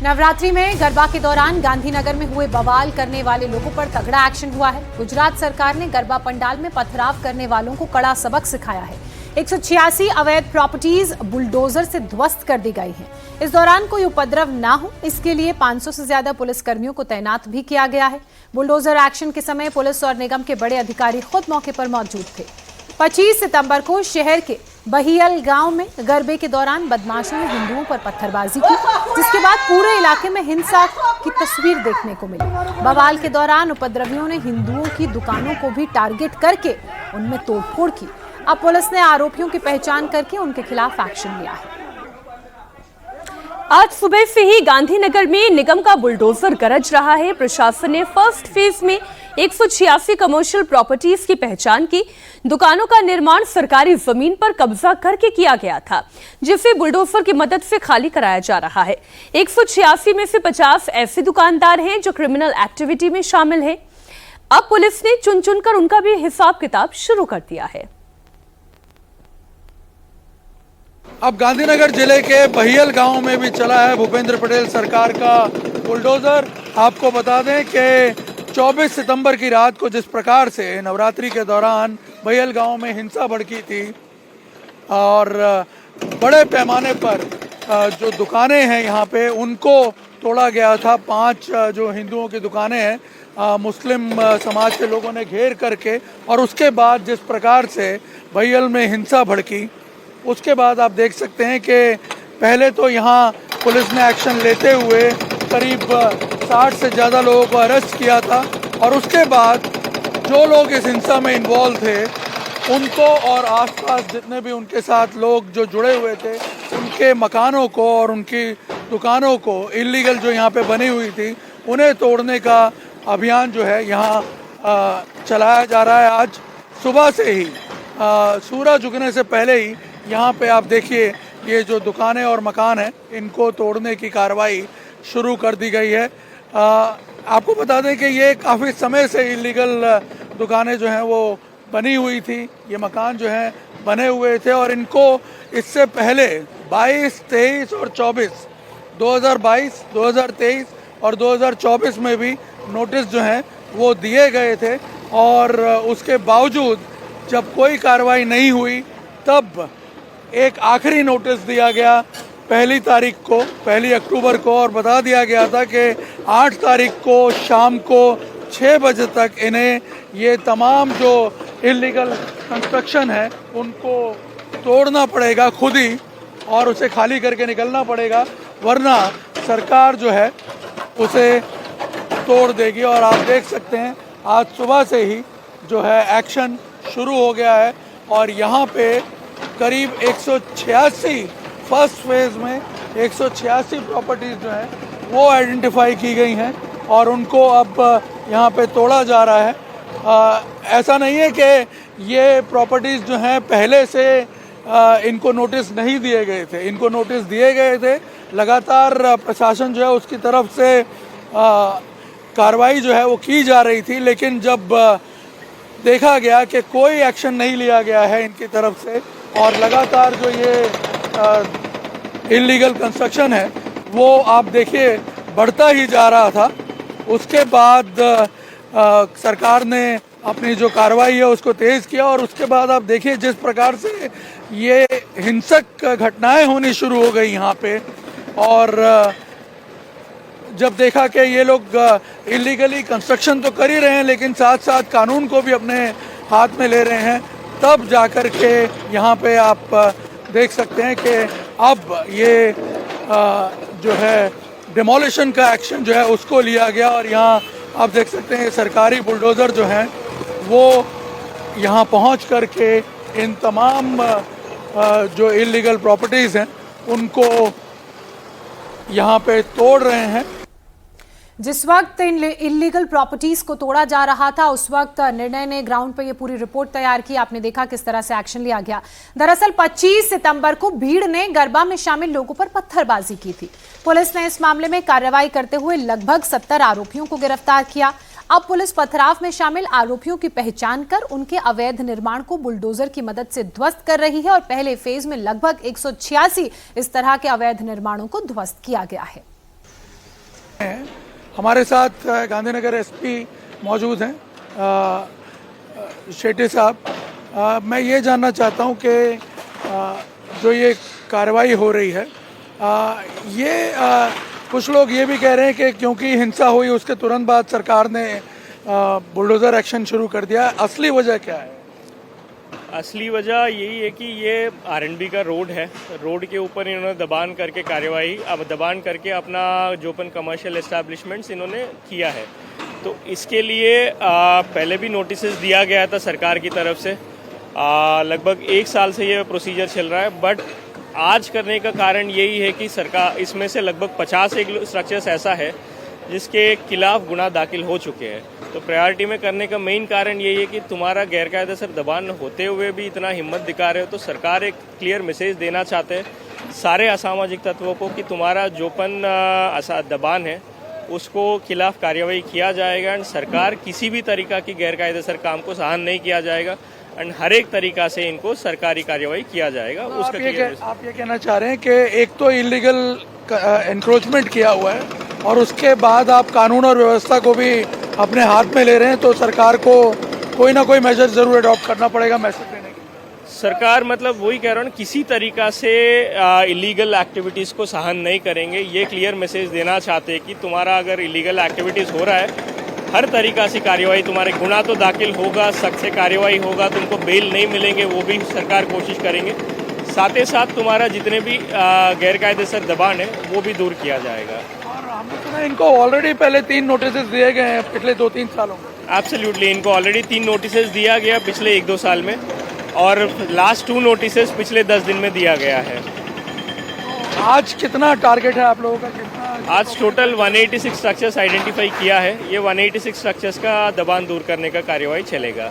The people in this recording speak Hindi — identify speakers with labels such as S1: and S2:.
S1: नवरात्रि में गरबा के दौरान गांधीनगर में हुए बवाल करने वाले लोगों पर तगड़ा एक्शन हुआ है। गुजरात सरकार ने गरबा पंडाल में पथराव करने वालों को कड़ा सबक सिखाया है। 186 अवैध प्रॉपर्टीज बुलडोजर से ध्वस्त कर दी गई हैं। इस दौरान कोई उपद्रव ना हो, इसके लिए 500 से ज्यादा पुलिस कर्मियों को तैनात भी किया गया है। बुलडोजर एक्शन के समय पुलिस और निगम के बड़े अधिकारी खुद मौके पर मौजूद थे। 25 सितंबर को शहर के बहियल गांव में गरबे के दौरान बदमाशों ने हिंदुओं पर पत्थरबाजी की, जिसके बाद पूरे इलाके में हिंसा की तस्वीर देखने को मिली। बवाल के दौरान उपद्रवियों ने हिंदुओं की दुकानों को भी टारगेट करके उनमें तोड़फोड़ की। अब पुलिस ने आरोपियों की पहचान करके उनके खिलाफ एक्शन लिया है।
S2: आज सुबह से ही गांधीनगर में निगम का बुलडोजर गरज रहा है। प्रशासन ने फर्स्ट फेज में 186 कमर्शियल प्रॉपर्टीज की पहचान की। दुकानों का निर्माण सरकारी जमीन पर कब्जा करके किया गया था, जिसे बुलडोजर की मदद से खाली कराया जा रहा है। 186 में से 50 ऐसे दुकानदार हैं जो क्रिमिनल एक्टिविटी में शामिल हैं। अब पुलिस ने चुन चुनकर उनका भी हिसाब किताब शुरू कर दिया है।
S3: अब गांधीनगर जिले के बहियल गांव में भी चला है भूपेंद्र पटेल सरकार का बुलडोजर। आपको बता दें कि 24 सितंबर की रात को जिस प्रकार से नवरात्रि के दौरान बहियल गांव में हिंसा भड़की थी और बड़े पैमाने पर जो दुकानें हैं यहाँ पे उनको तोड़ा गया था। 5 जो हिंदुओं की दुकानें हैं मुस्लिम समाज के लोगों ने घेर करके, और उसके बाद जिस प्रकार से बहियल में हिंसा भड़की, उसके बाद आप देख सकते हैं कि पहले तो यहाँ पुलिस ने एक्शन लेते हुए करीब 60 से ज़्यादा लोगों को अरेस्ट किया था, और उसके बाद जो लोग इस हिंसा में इन्वॉल्व थे उनको और आसपास जितने भी उनके साथ लोग जो जुड़े हुए थे उनके मकानों को और उनकी दुकानों को इलीगल जो यहाँ पे बनी हुई थी उन्हें तोड़ने का अभियान जो है यहाँ चलाया जा रहा है। आज सुबह से ही सूरज उगने से पहले ही यहाँ पे आप देखिए ये जो दुकानें और मकान हैं इनको तोड़ने की कार्रवाई शुरू कर दी गई है। आपको बता दें कि ये काफ़ी समय से इलीगल दुकानें जो हैं वो बनी हुई थी, ये मकान जो हैं बने हुए थे, और इनको इससे पहले 22, 23 और 24 2022, 2023 और 2024 में भी नोटिस जो हैं वो दिए गए थे, और उसके बावजूद जब कोई कार्रवाई नहीं हुई तब एक आखिरी नोटिस दिया गया पहली अक्टूबर को, और बता दिया गया था कि 8 तारीख को शाम को 6 बजे तक इन्हें ये तमाम जो इलीगल कंस्ट्रक्शन है उनको तोड़ना पड़ेगा खुद ही, और उसे खाली करके निकलना पड़ेगा, वरना सरकार जो है उसे तोड़ देगी। और आप देख सकते हैं आज सुबह से ही जो है एक्शन शुरू हो गया है, और यहाँ पे करीब 186 फर्स्ट फेज में 186 प्रॉपर्टीज़ जो हैं वो आइडेंटिफाई की गई हैं, और उनको अब यहाँ पे तोड़ा जा रहा है। ऐसा नहीं है कि ये प्रॉपर्टीज़ जो हैं पहले से इनको नोटिस नहीं दिए गए थे, इनको नोटिस दिए गए थे। लगातार प्रशासन जो है उसकी तरफ से कार्रवाई जो है वो की जा रही थी, लेकिन जब देखा गया कि कोई एक्शन नहीं लिया गया है इनकी तरफ से, और लगातार जो ये इलीगल कंस्ट्रक्शन है वो आप देखिए बढ़ता ही जा रहा था, उसके बाद सरकार ने अपनी जो कार्रवाई है उसको तेज़ किया, और उसके बाद आप देखिए जिस प्रकार से ये हिंसक घटनाएं होनी शुरू हो गई यहाँ पे, और जब देखा कि ये लोग इलीगली कंस्ट्रक्शन तो कर ही रहे हैं लेकिन साथ साथ कानून को भी अपने हाथ में ले रहे हैं, तब जाकर के यहाँ पे आप देख सकते हैं कि अब ये जो है डिमोलिशन का एक्शन जो है उसको लिया गया, और यहाँ आप देख सकते हैं सरकारी बुलडोज़र जो हैं वो यहाँ पहुँच करके इन तमाम जो इलीगल प्रॉपर्टीज़ हैं उनको यहाँ पे तोड़ रहे हैं।
S1: जिस वक्त इन इलीगल प्रॉपर्टीज को तोड़ा जा रहा था उस वक्त निर्णय ने ग्राउंड पर यह पूरी रिपोर्ट तैयार की। आपने देखा किस तरह से एक्शन लिया गया। दरअसल 25 सितंबर को भीड़ ने गरबा में शामिल लोगों पर पत्थरबाजी की थी। पुलिस ने इस मामले में कार्रवाई करते हुए लगभग 70 आरोपियों को गिरफ्तार किया। अब पुलिस पथराव में शामिल आरोपियों की पहचान कर उनके अवैध निर्माण को बुलडोजर की मदद से ध्वस्त कर रही है, और पहले फेज में लगभग 186 इस तरह के अवैध निर्माणों को ध्वस्त किया गया है।
S3: हमारे साथ गांधीनगर एसपी मौजूद हैं शेट्टी साहब। मैं ये जानना चाहता हूँ कि जो ये कार्रवाई हो रही है कुछ लोग ये भी कह रहे हैं कि क्योंकि हिंसा हुई उसके तुरंत बाद सरकार ने बुलडोज़र एक्शन शुरू कर दिया। असली वजह क्या है?
S4: असली वजह यही है कि ये आरएनबी का रोड है, रोड के ऊपर इन्होंने दबान करके कार्यवाही दबान करके अपना जो अपन कमर्शियल एस्टैब्लिशमेंट्स इन्होंने किया है। तो इसके लिए पहले भी नोटिस दिया गया था सरकार की तरफ से। लगभग 1 साल से ये प्रोसीजर चल रहा है, बट आज करने का कारण यही है कि सरकार इसमें से लगभग 50 स्ट्रक्चर्स ऐसा है जिसके खिलाफ गुनाह दाखिल हो चुके हैं। तो प्रायोरिटी में करने का मेन कारण यही है कि तुम्हारा गैरकायदेसर दबान होते हुए भी इतना हिम्मत दिखा रहे हो, तो सरकार एक क्लियर मैसेज देना चाहते हैं सारे असामाजिक तत्वों को कि तुम्हारा जोपन दबान है उसको खिलाफ कार्यवाही किया जाएगा एंड सरकार किसी भी तरीका की गैरकायदेसर काम को सहन नहीं किया जाएगा एंड हर एक तरीका से इनको सरकारी कार्यवाही किया जाएगा।
S3: आप ये कहना चाह रहे हैं कि एक तो इलीगल एनक्रोचमेंट किया हुआ है और उसके बाद आप कानून और व्यवस्था को भी अपने हाथ में ले रहे हैं, तो सरकार को कोई ना कोई मेजर जरूर अडॉप्ट करना पड़ेगा मैसेज देने के लिए।
S4: सरकार मतलब वही कह रहा हूँ, किसी तरीका से इलीगल एक्टिविटीज़ को सहन नहीं करेंगे। ये क्लियर मैसेज देना चाहते हैं कि तुम्हारा अगर इलीगल एक्टिविटीज़ हो रहा है हर तरीका से कार्यवाही, तुम्हारे गुनाह तो दाखिल होगा, सख्त से कार्यवाही होगा, तुमको बेल नहीं मिलेंगे वो भी सरकार कोशिश करेंगे। साथ ही साथ तुम्हारा जितने भी गैरकायदेसर दबान है वो भी दूर किया जाएगा।
S3: और हमने सुना इनको ऑलरेडी पहले 3 नोटिस दिए गए हैं पिछले 2-3 सालों में।
S4: एब्सोल्युटली, इनको ऑलरेडी 3 नोटिस दिया गया पिछले 1-2 साल में और लास्ट 2 नोटिस पिछले 10 दिन में दिया गया है।
S3: आज कितना टारगेट है आप लोगों का? कितना
S4: आज टोटल 186 स्ट्रक्चर्स आइडेंटिफाई किया है। ये 186 स्ट्रक्चर्स का दबान दूर करने का कार्यवाही चलेगा।